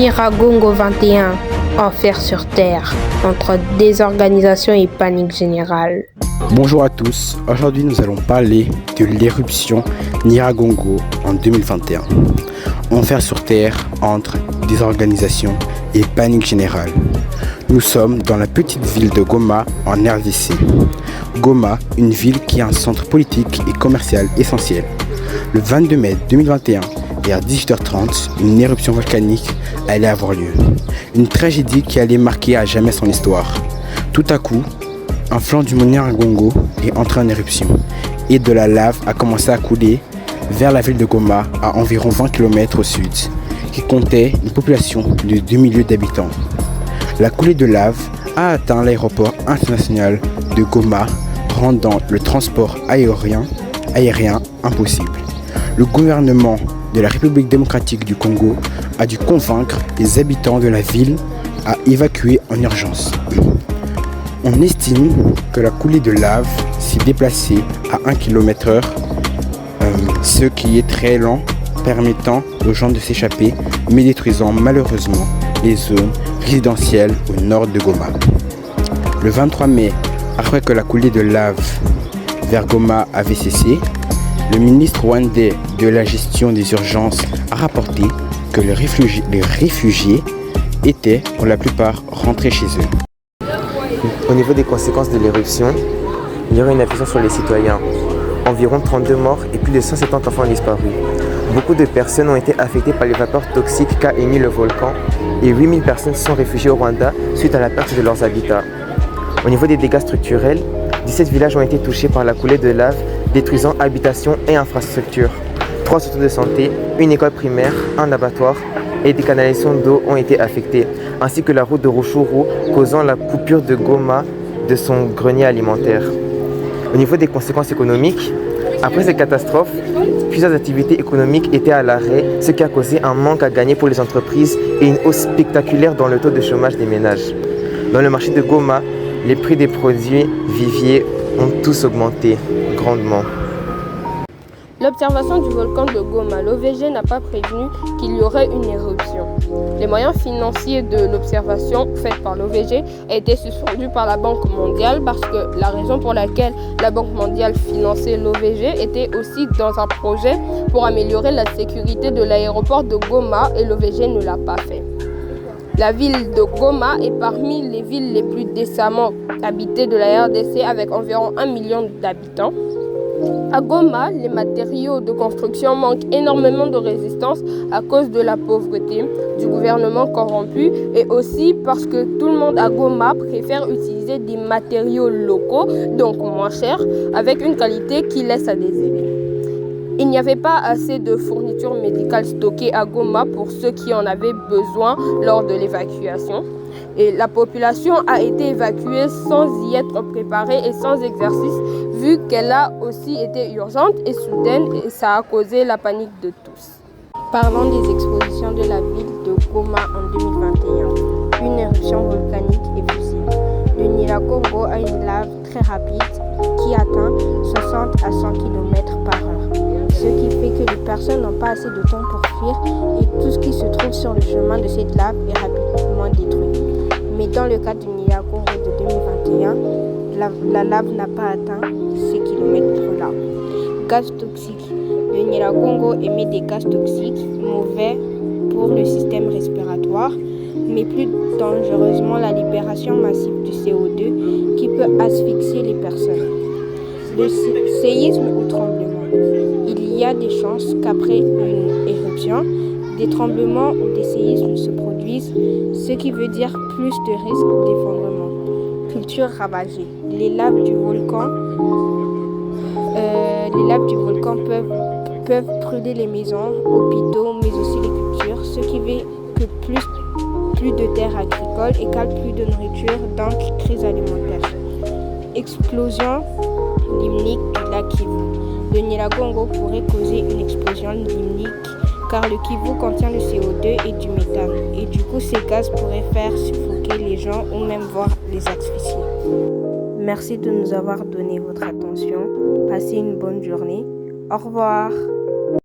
Nyiragongo 21, enfer sur terre, entre désorganisation et panique générale. Bonjour à tous, aujourd'hui nous allons parler de l'éruption Nyiragongo en 2021. Enfer sur terre entre désorganisation et panique générale. Nous sommes dans la petite ville de Goma en RDC. Goma, une ville qui est un centre politique et commercial essentiel. Le 22 mai 2021, vers 18h30, une éruption volcanique allait avoir lieu. Une tragédie qui allait marquer à jamais son histoire. Tout à coup, un flanc du mont Nyiragongo est entré en éruption et de la lave a commencé à couler vers la ville de Goma à environ 20 km au sud, qui comptait une population de 2 millions d'habitants. La coulée de lave a atteint l'aéroport international de Goma, rendant le transport aérien impossible. Le gouvernement de la République démocratique du Congo a dû convaincre les habitants de la ville à évacuer en urgence. On estime que la coulée de lave s'est déplacée à 1 km/h, ce qui est très lent, permettant aux gens de s'échapper, mais détruisant malheureusement les zones résidentielles au nord de Goma. Le 23 mai, après que la coulée de lave vers Goma avait cessé, le ministre rwandais de la gestion des urgences a rapporté que les réfugiés étaient pour la plupart rentrés chez eux. Au niveau des conséquences de l'éruption, il y aura une affection sur les citoyens. Environ 32 morts et plus de 170 enfants disparus. Beaucoup de personnes ont été affectées par les vapeurs toxiques qu'a émis le volcan et 8000 personnes se sont réfugiées au Rwanda suite à la perte de leurs habitats. Au niveau des dégâts structurels, 17 villages ont été touchés par la coulée de lave, détruisant habitations et infrastructures. 3 centres de santé, une école primaire, un abattoir et des canalisations d'eau ont été affectées, ainsi que la route de Rutshuru, causant la coupure de Goma de son grenier alimentaire. Au niveau des conséquences économiques, après ces catastrophes, plusieurs activités économiques étaient à l'arrêt, ce qui a causé un manque à gagner pour les entreprises et une hausse spectaculaire dans le taux de chômage des ménages. Dans le marché de Goma, les prix des produits viviers ont tous augmenté grandement. L'observation du volcan de Goma, l'OVG n'a pas prévenu qu'il y aurait une éruption. Les moyens financiers de l'observation faite par l'OVG a été suspendu par la Banque mondiale parce que la raison pour laquelle la Banque mondiale finançait l'OVG était aussi dans un projet pour améliorer la sécurité de l'aéroport de Goma et l'OVG ne l'a pas fait. La ville de Goma est parmi les villes les plus décemment habitées de la RDC avec environ 1 million d'habitants. À Goma, les matériaux de construction manquent énormément de résistance à cause de la pauvreté, du gouvernement corrompu et aussi parce que tout le monde à Goma préfère utiliser des matériaux locaux, donc moins chers, avec une qualité qui laisse à désirer. Il n'y avait pas assez de fournitures médicales stockées à Goma pour ceux qui en avaient besoin lors de l'évacuation. Et la population a été évacuée sans y être préparée et sans exercice, vu qu'elle a aussi été urgente et soudaine et ça a causé la panique de tous. Parlons des expositions de la ville de Goma en 2021. Une éruption volcanique est possible. Le Nyiragongo a une lave très rapide qui atteint 60 à 100 km par heure. Ce qui fait que les personnes n'ont pas assez de temps pour fuir et tout ce qui se trouve sur le chemin de cette lave est rapidement détruit. Mais dans le cas du Nyiragongo de 2021, la lave n'a pas atteint ces kilomètres-là. Gaz toxiques. Le Nyiragongo émet des gaz toxiques mauvais pour le système respiratoire, mais plus dangereusement la libération massive du CO2 qui peut asphyxier les personnes. Le séisme ou tremblement. Il y a des chances qu'après une éruption, des tremblements ou des séismes se produisent, ce qui veut dire plus de risques d'effondrement. Culture ravagée. Les laves du volcan peuvent brûler les maisons, hôpitaux, mais aussi les cultures, ce qui fait que plus de terres agricoles égale plus de nourriture, donc crise alimentaire. Explosion limnique du lac Kivu. Le Nyiragongo pourrait causer une explosion limnique car le Kivu contient le CO2 et du méthane. Et du coup, ces gaz pourraient faire suffoquer les gens ou même voir les asphyxier. Merci de nous avoir donné votre attention. Passez une bonne journée. Au revoir.